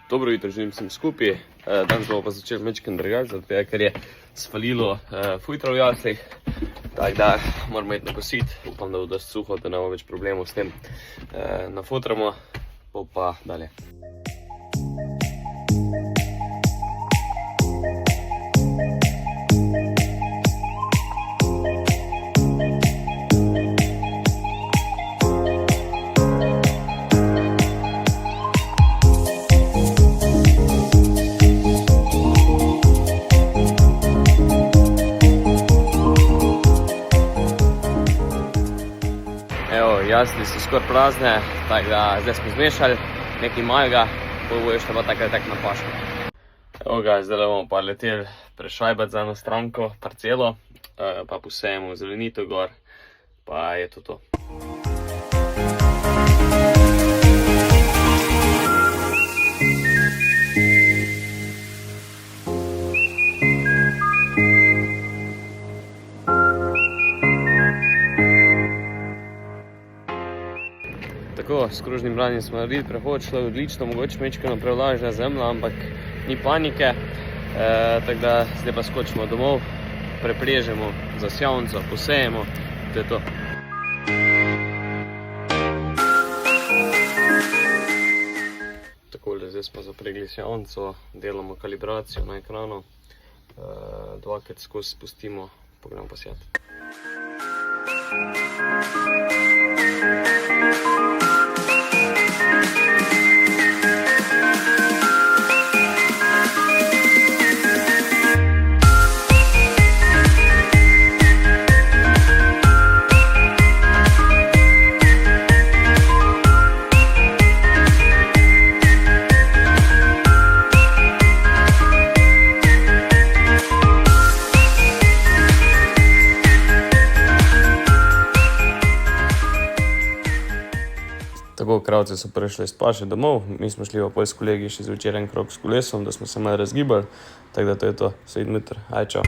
Dobro jutro, želim vsem skupaj. Danes bomo pa začeli mečken drugače, zato ker je svalilo fujtra v jaslih. Tako da moramo iti nakositi. Upam, da bo dosti suho, da ne bo več problemov s tem. Nafotramo, pa dalje. Evo, jasli so skoraj prazne, tako da zdaj smo zmešali nekaj malega, bo še pa tak napašno. Evo ga, zdaj bomo pa leteli prešajbati za eno stranko, parcelo, pa posejemo zelenito gor, pa je to. Tako, s krožnim branjem smo naredili prehod, šlo je odlično, mogoče mečkano prevlažna zemlja, ampak ni panike. Tako da zdaj pa skočimo domov, preprežemo zasjavnico, posejemo, to je to. Takole, zdaj smo zapregli sjavnico, delamo kalibracijo na ekranu, dvakrat skozi spustimo, pa gremo posijati. Tako, kravce so prišli iz paše domov, mi smo šli pa s kolegi še zvečer en krog s kolesom, da smo se malo razgibali, tako da to je to, se idem jutro, aj čau.